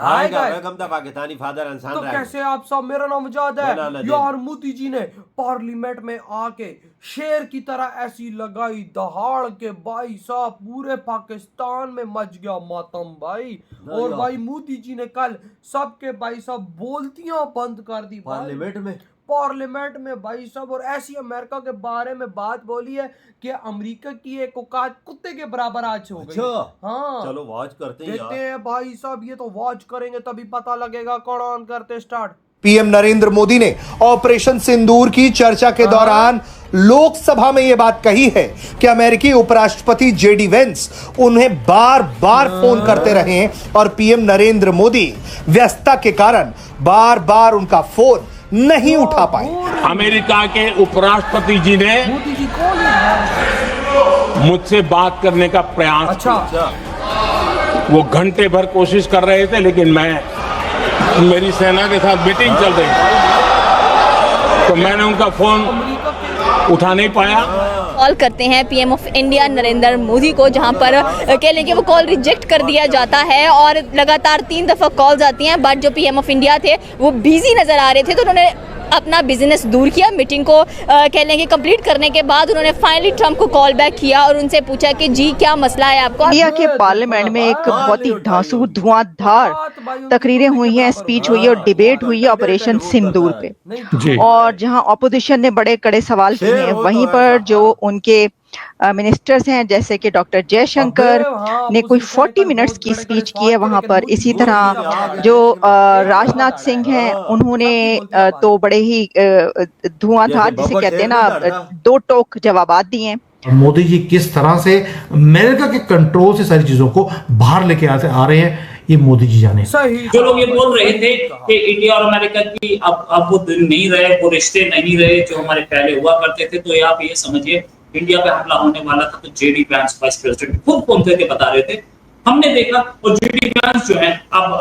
आएगा welcome the Pakistani father इंसान तो कैसे आप सब, मेरा नाम मुजाद है यार। मोदी जी ने पार्लियामेंट में आके शेर की तरह ऐसी लगाई दहाड़ के भाई साहब पूरे पाकिस्तान में मच गया मातम भाई। और भाई मोदी जी ने कल सबके भाई साहब बोलतियां बंद कर दी पार्लियामेंट में भाई साहब। और ऐसी अमेरिका के बारे में बात बोली है कि अमेरिका की एक औकात कुत्ते के बराबर आज हो गई। हाँ चलो वॉच करते हैं भाई साहब, ये तो वॉच करेंगे तभी पता लगेगा। कौन ऑन करते स्टार्ट। पीएम नरेंद्र मोदी ने ऑपरेशन सिंदूर की चर्चा के दौरान लोकसभा में यह बात कही है कि अमेरिकी उपराष्ट्रपति जेडी वेंस उन्हें बार बार फोन करते रहे और पीएम नरेंद्र मोदी व्यस्तता के कारण बार बार उनका फोन नहीं उठा पाए। अमेरिका के उपराष्ट्रपति जी ने मुझसे बात करने का प्रयास किया। वो घंटे भर कोशिश कर रहे थे, लेकिन मेरी सेना के साथ मीटिंग चल रही थी तो मैंने उनका फोन उठा नहीं पाया। कॉल करते हैं PM of India Narendra Modi को, जहां पर कह लें कि वो कॉल रिजेक्ट कर दिया जाता है और लगातार 3 दफा कॉल्स आती हैं। बट जो पीएम ऑफ इंडिया थे वो बिजी नजर आ रहे थे, तो उन्होंने अपना बिजनेस दूर किया। मीटिंग को कह लें कि कंप्लीट करने के बाद उन्होंने फाइनली ट्रंप को कॉल बैक किया और उनसे पूछा कि जी क्या मसला है आपको। इंडिया के पार्लियामेंट में एक बहुत ही धांसू धुआंधार तकरीरें हुई हैं, स्पीच हुई है और डिबेट हुई है ऑपरेशन सिंदूर पे। और जहां ऑपोजिशन ने बड़े कड़े सवाल किए हैं, वहीं पर जो उनके मिनिस्टर्स हैं जैसे कि डॉक्टर जयशंकर ने कोई 40 मिनट्स की स्पीच की है वहां पर। इसी तरह जो राजनाथ सिंह हैं उन्होंने तो बड़े ही धुआंधार जिसे कहते हैं ना, 2 टोक जवाबात दिए हैं। मोदी जी किस तरह से अमेरिका के कंट्रोल से सारी चीजों को बाहर लेके आ रहे हैं, ये मोदी जी जाने। जो लोग ये बोल रहे थे कि इंडिया और अमेरिका की अब वो दिन नहीं रहे, वो रिश्ते नहीं रहे जो हमारे पहले हुआ करते थे, तो आप ये समझिए इंडिया पे हमला होने वाला था तो जेडी वैंस वाइस प्रेसिडेंट खुद फोन करके बता रहे थे, हमने देखा। और जेडी वैंस जो है अब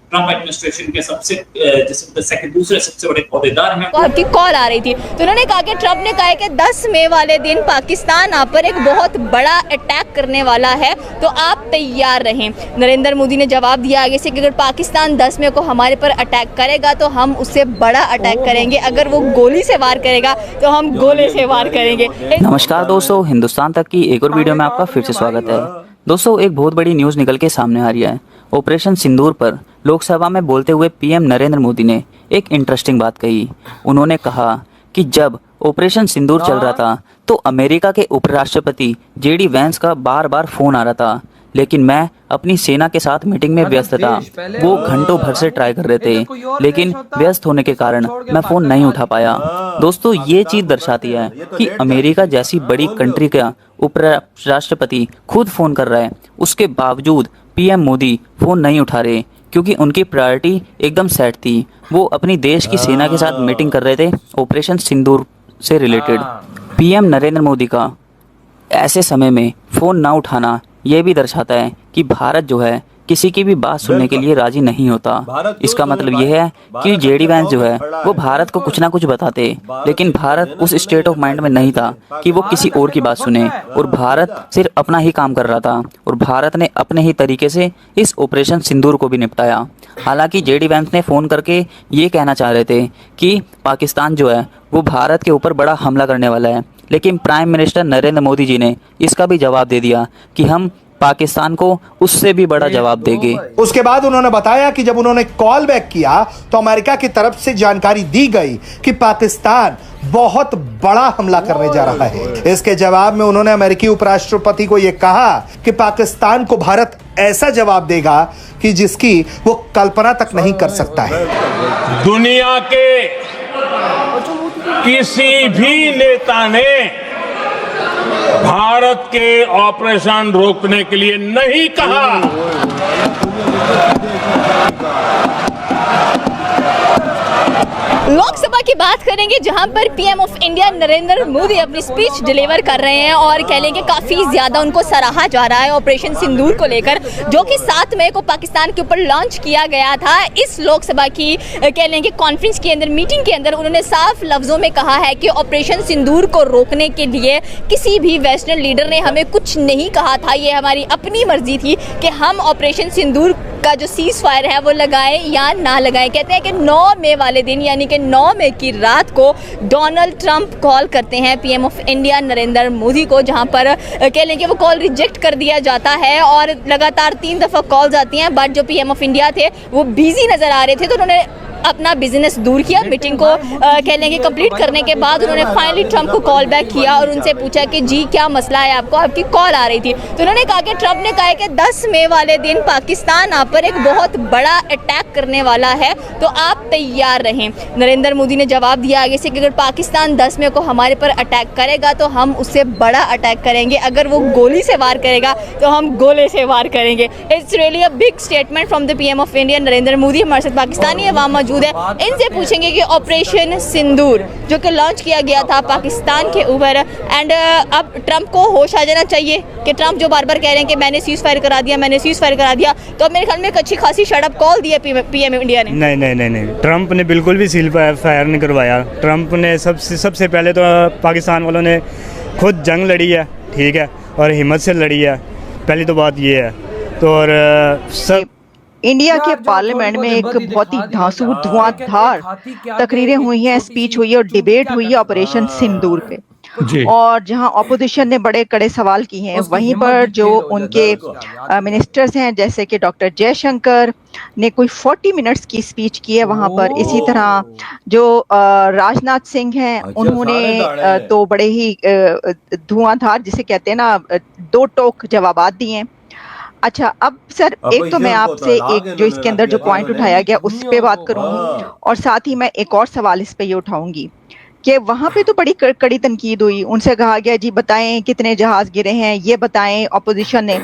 ट्रंप एडमिनिस्ट्रेशन के दूसरे सबसे बड़े पौधेदार हैं। आपकी कॉल आ रही थी तो उन्होंने कहा कि ट्रंप ने कहा कि 10 मई वाले दिन पाकिस्तान आप पर एक बहुत बड़ा अटैक करने वाला है, तो आप तैयार रहें। नरेंद्र मोदी ने जवाब दिया आगे से कि अगर पाकिस्तान 10 मई को हमारे पर अटैक करेगा तो हम उससे बड़ा अटैक करेंगे, अगर वो गोली से वार करेगा तो हम गोले से वार करेंगे। नमस्कार दोस्तों, हिंदुस्तान तक की एक और वीडियो में आपका फिर से स्वागत है। दोस्तों, एक बहुत बड़ी न्यूज़ निकल के सामने आ रही है। ऑपरेशन सिंदूर पर लोकसभा में बोलते हुए पीएम नरेंद्र मोदी ने एक इंटरेस्टिंग बात कही। उन्होंने कहा कि जब ऑपरेशन सिंदूर चल रहा था तो अमेरिका के उपराष्ट्रपति जेडी वैंस का बार बार फोन आ रहा था, लेकिन मैं अपनी सेना के साथ मीटिंग में व्यस्त था। वो घंटों भर से ट्राई कर रहे थे, लेकिन व्यस्त होने के कारण मैं फ़ोन नहीं उठा पाया। दोस्तों, ये चीज़ दर्शाती है कि अमेरिका जैसी बड़ी कंट्री का उपराष्ट्रपति खुद फ़ोन कर रहा है, उसके बावजूद पीएम मोदी फ़ोन नहीं उठा रहे, क्योंकि उनकी प्रायोरिटी एकदम सेट थी। वो अपनी देश की सेना के साथ मीटिंग कर रहे थे ऑपरेशन सिंदूर से रिलेटेड। पीएम नरेंद्र मोदी का ऐसे समय में फ़ोन ना उठाना ये भी दर्शाता है कि भारत जो है किसी की भी बात सुनने के लिए राजी नहीं होता। इसका मतलब ये है कि जेडी वैंस जो है वो भारत को कुछ ना कुछ बताते, लेकिन भारत उस स्टेट ऑफ माइंड में नहीं था कि वो किसी और की बात सुने, और भारत सिर्फ अपना ही काम कर रहा था और भारत ने अपने ही तरीके से इस ऑपरेशन सिंदूर को भी निपटाया। हालांकि जेडी वैंस ने फ़ोन करके ये कहना चाह रहे थे कि पाकिस्तान जो है वो भारत के ऊपर बड़ा हमला करने वाला है, लेकिन प्राइम मिनिस्टर नरेंद्र मोदी जी ने इसका भी जवाब दे दिया कि हम पाकिस्तान को उससे भी बड़ा जवाब देंगे। उसके बाद उन्होंने बताया कि जब उन्होंने कॉल बैक किया तो अमेरिका की तरफ से जानकारी दी गई कि पाकिस्तान बहुत बड़ा हमला करने जा रहा है। इसके जवाब में उन्होंने अमेरिकी उपराष्ट्रपति को यह कहा कि पाकिस्तान को भारत ऐसा जवाब देगा कि जिसकी वो कल्पना तक नहीं कर सकता है। दुनिया के किसी भी नेता ने भारत के ऑपरेशन रोकने के लिए नहीं कहा। लोकसभा की बात करेंगे, जहां पर PM of India Narendra Modi अपनी स्पीच डिलीवर कर रहे हैं और कह लें कि काफ़ी ज़्यादा उनको सराहा जा रहा है ऑपरेशन सिंदूर को लेकर, जो कि 7 मई को पाकिस्तान के ऊपर लॉन्च किया गया था। इस लोकसभा की कह लें कि कॉन्फ्रेंस के अंदर, मीटिंग के अंदर उन्होंने साफ लफ्ज़ों में कहा है कि ऑपरेशन सिंदूर को रोकने के लिए किसी भी वेस्टर्न लीडर ने हमें कुछ नहीं कहा था। ये हमारी अपनी मर्जी थी कि हम ऑपरेशन सिंदूर का जो सीज फायर है वो लगाएं या ना लगाएं। कहते हैं कि 9 मई वाले दिन यानी कि 9 मई की रात को डोनाल्ड ट्रंप कॉल करते हैं PM of India Narendra Modi को, जहां पर कह लें कि वो कॉल रिजेक्ट कर दिया जाता है और लगातार 3 दफ़ा कॉल्स आती हैं। बट जो पीएम ऑफ इंडिया थे वो बिजी नज़र आ रहे थे, तो उन्होंने अपना बिजनेस दूर किया। मीटिंग को कह लेंगे कंप्लीट करने के बाद उन्होंने फाइनली ट्रंप को कॉल बैक किया और उनसे पूछा कि जी क्या मसला है आपको, आपकी कॉल आ रही थी। तो उन्होंने कहा कि ट्रंप ने कहा कि 10 मई वाले दिन पाकिस्तान आप पर एक बहुत बड़ा अटैक करने वाला है, तो आप तैयार रहें। नरेंद्र मोदी ने जवाब दिया आगे से कि अगर पाकिस्तान 10 मई को हमारे पर अटैक करेगा तो हम उससे बड़ा अटैक करेंगे, अगर वो गोली से वार करेगा तो हम गोले से वार करेंगे। It's really a big statement from the PM of India Narendra Modi. हमारे साथ पाकिस्तानी अवाम मौजूद है, इनसे पूछेंगे कि ऑपरेशन सिंदूर जो कि लॉन्च किया गया था पाकिस्तान के ऊपर, एंड अब ट्रंप को होश आ जाना चाहिए कि ट्रंप जो बार बार कह रहे हैं कि मैंने सीज फायर करा दिया, मैंने सीज फायर करा दिया, तो मेरे ख्याल में एक अच्छी खासी शटअप कॉल दी है पीएम इंडिया ने। नहीं, ट्रंप ने बिल्कुल भी सील फायर नहीं करवाया। ट्रंप ने सबसे पहले तो पाकिस्तान वालों ने खुद जंग लड़ी है, ठीक है, और हिम्मत से लड़ी है, पहली तो बात ये है। तो और सब इंडिया के पार्लियामेंट में एक बहुत ही धांसू धुआंधार तकरीरें हुई हैं, स्पीच हुई है और डिबेट हुई है ऑपरेशन सिंदूर पे, और जहां ऑपोजिशन ने बड़े कड़े सवाल किए हैं, वहीं पर जो उनके मिनिस्टर्स हैं जैसे कि डॉक्टर जयशंकर ने कोई 40 मिनट्स की स्पीच की है वहां पर। इसी तरह जो राजनाथ सिंह हैं उन्होंने तो बड़े ही धुआंधार जिसे कहते हैं ना दो टोक जवाबात दिए हैं। अच्छा, अब सर एक तो मैं आपसे एक जो इसके अंदर जो पॉइंट उठाया गया उस पे बात करूंगी, और साथ ही मैं एक और सवाल इस पे ये उठाऊंगी कि वहां पे तो बड़ी कड़ी तनकीद हुई, उनसे कहा गया जी बताएं कितने जहाज गिरे हैं, ये बताएं ऑपोजिशन ने।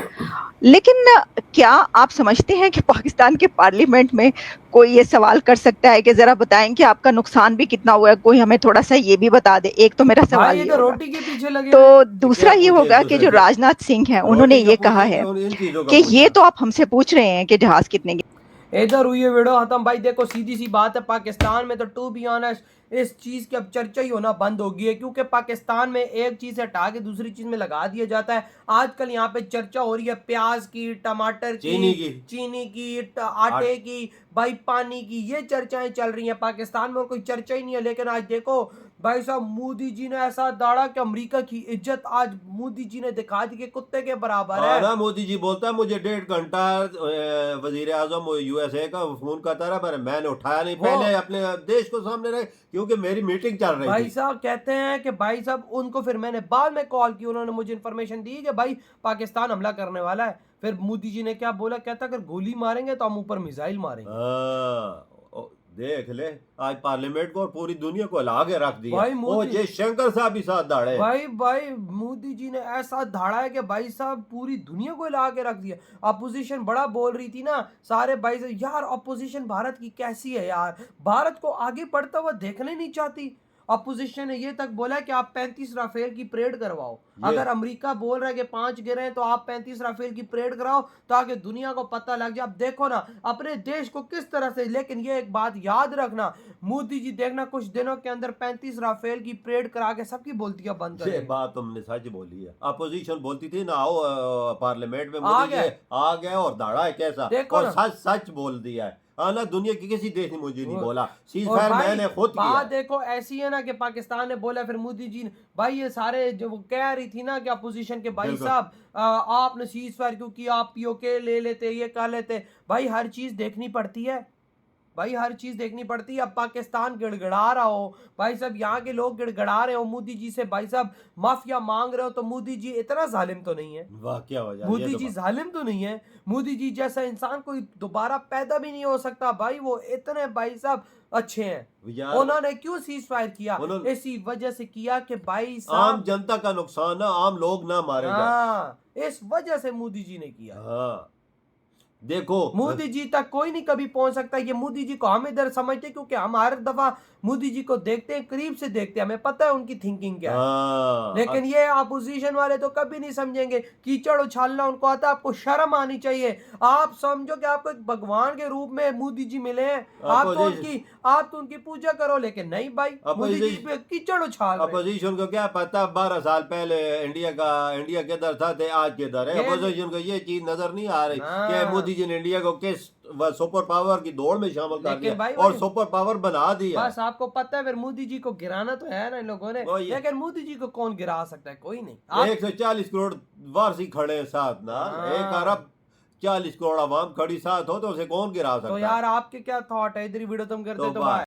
लेकिन क्या आप समझते हैं कि पाकिस्तान के पार्लियामेंट में कोई ये सवाल कर सकता है कि जरा बताएं कि आपका नुकसान भी कितना हुआ है, कोई हमें थोड़ा सा ये भी बता दे? एक तो मेरा सवाल ये रोटी के पीछे लगे। तो दूसरा ये होगा कि जो राजनाथ सिंह हैं उन्होंने ये कहा है कि ये तो आप हमसे पूछ रहे हैं कि जहाज कितने इधर हुई है वीडियो खत्म। भाई देखो सीधी सी बात है, पाकिस्तान में तो टू बी ऑनेस्ट इस चीज की अब चर्चा ही होना बंद हो गई है, क्योंकि पाकिस्तान में एक चीज से हटा के दूसरी चीज में लगा दिया जाता है। आजकल यहाँ पे चर्चा हो रही है प्याज की, टमाटर की, चीनी की, आटे की, भाई पानी की, ये चर्चाएं चल रही हैं। पाकिस्तान में और कोई चर्चा ही नहीं है। लेकिन आज देखो भाई साहब मोदी जी ने ऐसा दाड़ा कि अमेरिका की इज्जत आज मोदी जी ने दिखा दी कि कुत्ते के बराबर है ना। मोदी जी बोलता है मुझे 1.5 घंटा वजीर आजम USA का फोन करता रहा, पर मैंने उठाया नहीं, पहले अपने देश को सामने रहे क्योंकि मेरी मीटिंग चल रही थी। भाई साहब कहते हैं कि भाई साहब उनको फिर मैंने बाद में कॉल की, उन्होंने मुझे इन्फॉर्मेशन दी कि भाई पाकिस्तान हमला करने वाला है। फिर मोदी जी ने क्या बोला, कहता अगर गोली मारेंगे तो हम ऊपर मिसाइल मारेंगे। देख ले आज पार्लियामेंट को और पूरी दुनिया को हिला के रख दिया। वो जयशंकर साहब भी साथ धाड़े। भाई मोदी जी ने ऐसा धाड़ा है कि भाई साहब पूरी दुनिया को हिला के रख दिया। अपोजिशन बड़ा बोल रही थी ना, सारे भाई यार अपोजिशन भारत की कैसी है यार, भारत को आगे बढ़ता हुआ देखने नहीं चाहती। अपोजिशन ने ये तक बोला कि आप 35 राफेल की परेड करवाओ। अगर अमेरिका बोल रहा है कि 5 गिरे हैं तो आप 35 राफेल की परेड कराओ ताकि दुनिया को पता लग जाए। अब देखो ना अपने देश को किस तरह से। लेकिन ये एक बात याद रखना, मोदी जी देखना कुछ दिनों के अंदर 35 राफेल की परेड करा के सबकी बोलतियां बंद कर। ये बात तुमने सच बोली है। अपोजिशन बोलती थी ना आओ पार्लियामेंट में, मोदी जी आ गए और दाड़ा है कैसा, और सच बोल दिया है। ना दुनिया की किसी देश ने मुझे नहीं बोला, सीज़फायर मैंने खुद किया। बात देखो ऐसी है ना कि पाकिस्तान ने बोला, फिर मोदी जी ने भाई ये सारे जो कह रही थी ना कि अपोजिशन के भाई साहब आपने सीज़फायर क्यों किया, आप POK ले लेते, ये कर लेते। भाई हर चीज देखनी पड़ती है, भाई हर चीज देखनी पड़ती है। अब पाकिस्तान गिड़गिड़ा रहा हो, भाई साहब यहाँ के लोग गिड़गिड़ा रहे हो मोदी जी से, भाई साहब माफिया मांग रहे हो, तो मोदी जी इतना जालिम तो नहीं है। वाह क्या वजह, मोदी जी जालिम तो नहीं है। मोदी जी जैसा इंसान कोई दोबारा पैदा भी नहीं हो सकता। भाई वो इतने भाई साहब अच्छे हैं। उन्होंने क्यों सीज फायर किया, इसी वजह से किया कि भाई साहब आम जनता का नुकसान है, आम लोग ना मारे जाए, इस वजह से मोदी जी ने किया। देखो मोदी जी तक कोई नहीं कभी पहुंच सकता। ये मोदी जी को हम इधर समझते क्योंकि हम हर दफा मोदी जी को देखते हैं, करीब से देखते हैं, हमें पता है उनकी थिंकिंग क्या है। लेकिन ये अपोजिशन वाले तो कभी नहीं समझेंगे। कीचड़ उछालना उनको आता है। आपको शर्म आनी चाहिए। आप समझो कि आपको एक भगवान के रूप में मोदी जी मिले हैं, आप तो उनकी पूजा करो। लेकिन नहीं भाई, मोदी जी पे कीचड़ उछाल। अपोजिशन को क्या पता 12 साल पहले इंडिया किधर था, आज किधर है। अपोजिशन को ये चीज नजर नहीं आ रही कि मोदी जी ने इंडिया को किस सुपर पावर की दौड़ में शामिल कर लेकिन भाई दिया और सुपर पावर बना दिया। बस आपको पता है फिर मोदी जी को गिराना तो है ना इन लोगों ने, लेकिन मोदी जी को कौन गिरा सकता है? कोई नहीं। 140 करोड़ वारसी खड़े हैं साथ ना, 1 अरब 40 करोड़ आवाम खड़ी साथ हो तो उसे कौन गिरा सकता है? तो यार आपके क्या थॉट है? इधर ही वीडियो तुम करते तो